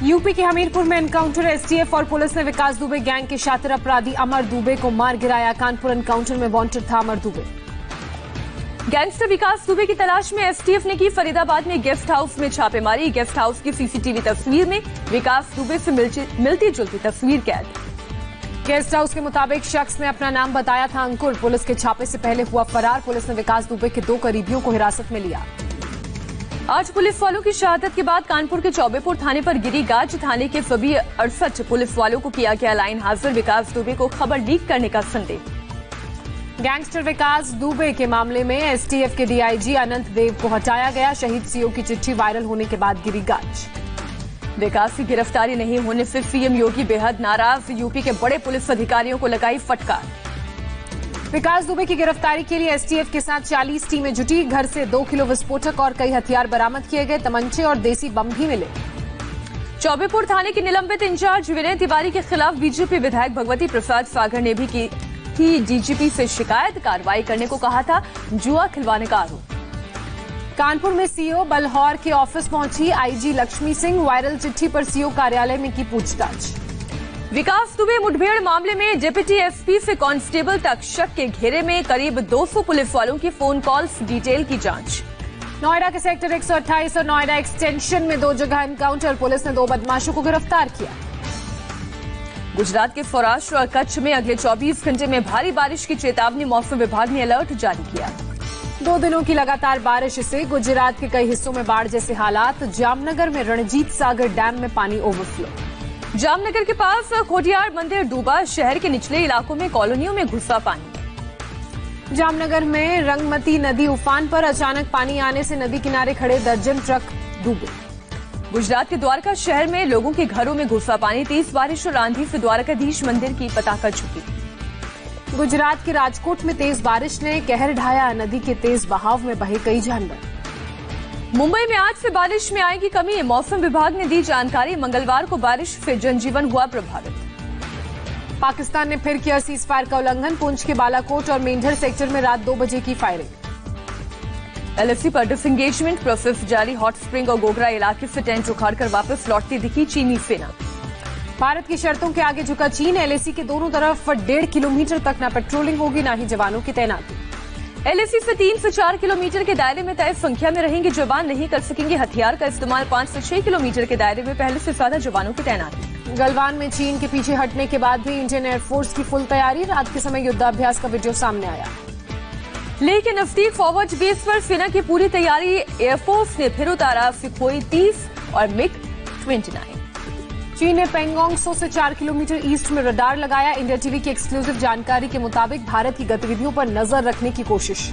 UP के हमीरपुर में encounter, STF और पुलिस ने विकास दुबे गैंग के शातिर अपराधी अमर दुबे को मार गिराया। कानपुर एनकाउंटर में वांटेड था अमर दुबे। गैंगस्टर विकास दुबे की तलाश में एसटीएफ ने की फरीदाबाद में गेस्ट हाउस में छापेमारी। गेस्ट हाउस की सीसीटीवी तस्वीर में विकास दुबे से मिलती जुलती तस्वीर कैद। गेस्ट हाउस के मुताबिक शख्स ने अपना नाम बताया था अंकुर। पुलिस के छापे से पहले हुआ फरार। पुलिस ने विकास दुबे के 2 करीबियों को हिरासत में लिया। आज पुलिस वालों की शहादत के बाद कानपुर के चौबेपुर थाने पर गिरी गाज। थाने के सभी 68 पुलिस वालों को किया गया लाइन हाजिर। विकास दुबे को खबर लीक करने का संदेह। गैंगस्टर विकास दुबे के मामले में एसटीएफ के डीआईजी अनंत देव को हटाया गया। शहीद सीओ की चिट्ठी वायरल होने के बाद गिरी गाज। विकास की गिरफ्तारी नहीं होने से सीएम योगी बेहद नाराज। यूपी के बड़े पुलिस अधिकारियों को लगाई फटकार। विकास दुबे की गिरफ्तारी के लिए एसटीएफ के साथ 40 टीमें जुटी। घर से 2 किलो विस्फोटक और कई हथियार बरामद किए गए। तमंचे और देसी बम भी मिले। चौबेपुर थाने के निलंबित इंचार्ज विनय तिवारी के खिलाफ बीजेपी विधायक भगवती प्रसाद सागर ने भी की डीजीपी से शिकायत। कार्रवाई करने को कहा था। जुआ खिलवाने का आरोप। कानपुर में सीओ बलहौर के ऑफिस पहुंची आईजी लक्ष्मी सिंह। वायरल चिट्ठी पर सीओ कार्यालय में की पूछताछ। विकास दुबे मुठभेड़ मामले में डिप्टी एसपी से कांस्टेबल तक शक के घेरे में। करीब 200 पुलिस वालों की फोन कॉल्स डिटेल की जांच। नोएडा के सेक्टर 128 और नोएडा एक्सटेंशन में 2 जगह एनकाउंटर। पुलिस ने 2 बदमाशों को गिरफ्तार किया। गुजरात के सौराष्ट्र और कच्छ में अगले 24 घंटे में भारी बारिश की चेतावनी। मौसम विभाग ने अलर्ट जारी किया। 2 दिनों की लगातार बारिश से गुजरात के कई हिस्सों में बाढ़ जैसे हालात। जामनगर में रणजीत सागर डैम में पानी ओवरफ्लो। जामनगर के पास खोडियार मंदिर डूबा। शहर के निचले इलाकों में कॉलोनियों में घुसा पानी। जामनगर में रंगमती नदी उफान पर। अचानक पानी आने से नदी किनारे खड़े दर्जन ट्रक डूबे। गुजरात के द्वारका शहर में लोगों के घरों में घुसा पानी। तेज बारिश और आंधी से द्वारकाधीश मंदिर की पताका झुकी। गुजरात के राजकोट में तेज बारिश ने कहर ढाया। नदी के तेज बहाव में बहे कई जानवर। मुंबई में आज से बारिश में आएगी कमी। मौसम विभाग ने दी जानकारी। मंगलवार को बारिश से जनजीवन हुआ प्रभावित। पाकिस्तान ने फिर किया सीज फायर का उल्लंघन। पुंछ के बालाकोट और मेंढर सेक्टर में रात 2 बजे की फायरिंग। एलएसी पर डिसएंगेजमेंट प्रोसेस जारी। हॉट स्प्रिंग और गोगरा इलाके से टेंट उखाड़कर वापस लौटती दिखी चीनी सेना। भारत की शर्तों के आगे झुका चीन। एलएसी के दोनों तरफ 1.5 किलोमीटर तक न पेट्रोलिंग होगी न ही जवानों की तैनाती। एलएसी से 3 से 4 किलोमीटर के दायरे में तय संख्या में रहेंगे जवान। नहीं कर सकेंगे हथियार का इस्तेमाल। 5 से 6 किलोमीटर के दायरे में पहले से ज्यादा जवानों की तैनाती। गलवान में चीन के पीछे हटने के बाद भी इंडियन एयरफोर्स की फुल तैयारी। रात के समय युद्धाभ्यास का वीडियो सामने आया। लेह के नजदीक फॉरवर्ड बेस पर सेना की पूरी तैयारी। एयरफोर्स ने फिर उतारा सुखोई 30 और मिग 29। चीन ने पेंगोंग सो से 4 किलोमीटर ईस्ट में रडार लगाया। इंडिया टीवी की एक्सक्लूसिव जानकारी के मुताबिक भारत की गतिविधियों पर नजर रखने की कोशिश।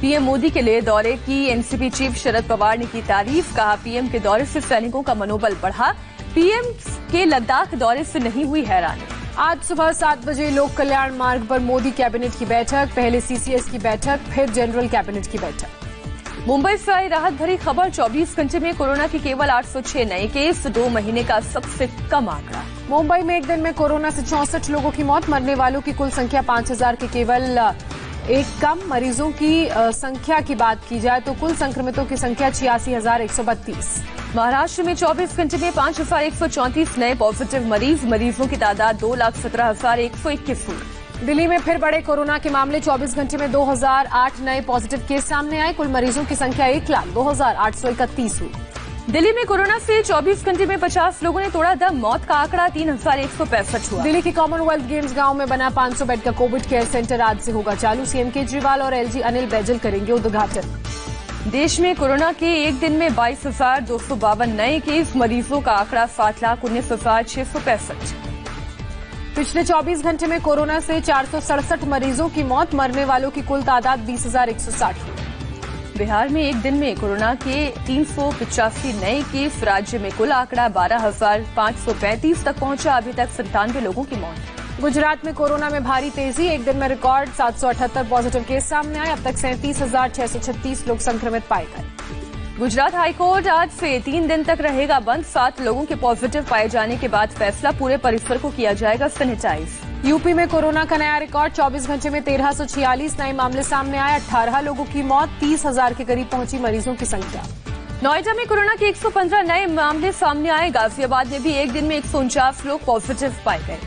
पीएम मोदी के लिए दौरे की एनसीपी चीफ शरद पवार ने की तारीफ। कहा पीएम के दौरे से सैनिकों का मनोबल बढ़ा। पीएम के लद्दाख दौरे से नहीं हुई हैरानी। आज सुबह 7 बजे लोक कल्याण मार्ग पर मोदी कैबिनेट की बैठक। पहले सीसीएस की बैठक, फिर जनरल कैबिनेट की बैठक। मुंबई से आई राहत भरी खबर। 24 घंटे में कोरोना के केवल 806 नए केस। 2 महीने का सबसे कम आंकड़ा। मुंबई में एक दिन में कोरोना से 64 लोगों की मौत। मरने वालों की कुल संख्या 5000 के केवल एक कम। मरीजों की संख्या की बात की जाए तो कुल संक्रमितों की संख्या 86,132। महाराष्ट्र में 24 घंटे में 5,134 नए पॉजिटिव मरीज। मरीजों की तादाद 2,17,121 हुई। दिल्ली में फिर बड़े कोरोना के मामले। 24 घंटे में 2008 नए पॉजिटिव केस सामने आए। कुल मरीजों की संख्या 1,02,831 हुई। दिल्ली में कोरोना से 24 घंटे में 50 लोगों ने तोड़ा दम। मौत का आंकड़ा 3,165 हुआ। दिल्ली के कॉमनवेल्थ गेम्स गांव में बना 500 बेड का कोविड केयर सेंटर आज से होगा चालू। सीएम केजरीवाल और एलजी अनिल बैजल करेंगे उद्घाटन। देश में कोरोना के एक दिन में 22,252 नए केस। मरीजों का आंकड़ा 7,19,665। पिछले 24 घंटे में कोरोना से 467 मरीजों की मौत। मरने वालों की कुल तादाद 20,160 हुई। बिहार में एक दिन में कोरोना के 385 नए केस। राज्य में कुल आंकड़ा 12,535 तक पहुंचा। अभी तक 97 लोगों की मौत। गुजरात में कोरोना में भारी तेजी। एक दिन में रिकॉर्ड 778 पॉजिटिव केस सामने आए। अब तक 37,636 लोग संक्रमित पाए गए। गुजरात हाईकोर्ट आज से 3 दिन तक रहेगा बंद। 7 लोगों के पॉजिटिव पाए जाने के बाद फैसला। पूरे परिसर को किया जाएगा सैनिटाइज। यूपी में कोरोना का नया रिकॉर्ड। 24 घंटे में 1346 नए मामले सामने आए। 18 लोगों की मौत। 30,000 के करीब पहुंची मरीजों की संख्या। नोएडा में कोरोना के 115 नए मामले सामने आए। गाजियाबाद में भी एक दिन में 149 लोग पॉजिटिव पाए गए।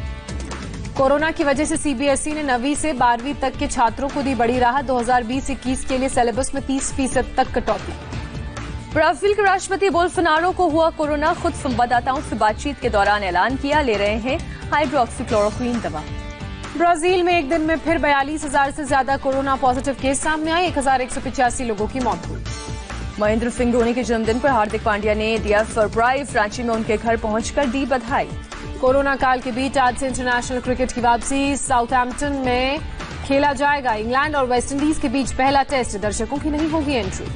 कोरोना की वजह से सीबीएसई ने 9वीं से 12वीं तक के छात्रों को दी बड़ी राहत। 2020-21 के लिए सिलेबस में 30% तक कटौती। ब्राजील के राष्ट्रपति बोल्सोनारो को हुआ कोरोना। खुद संवाददाताओं से बातचीत के दौरान ऐलान किया, ले रहे हैं हाइड्रोक्सीक्लोरोक्वीन दवा। ब्राजील में एक दिन में फिर 42,000 से ज्यादा कोरोना पॉजिटिव केस सामने आए। 1,185 लोगों की मौत हुई। महेंद्र सिंह धोनी के जन्मदिन पर हार्दिक पांड्या ने दिया सरप्राइज। रांची में उनके घर पहुंचकर दी बधाई। कोरोना काल के बीच आज से इंटरनेशनल क्रिकेट की वापसी। साउथहैम्पटन में खेला जाएगा इंग्लैंड और वेस्टइंडीज के बीच पहला टेस्ट। दर्शकों की नहीं होगी एंट्री।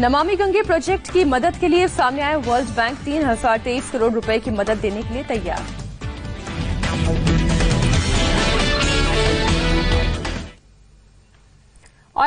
नमामि गंगे प्रोजेक्ट की मदद के लिए सामने आए वर्ल्ड बैंक। 3,023 करोड़ रुपए की मदद देने के लिए तैयार।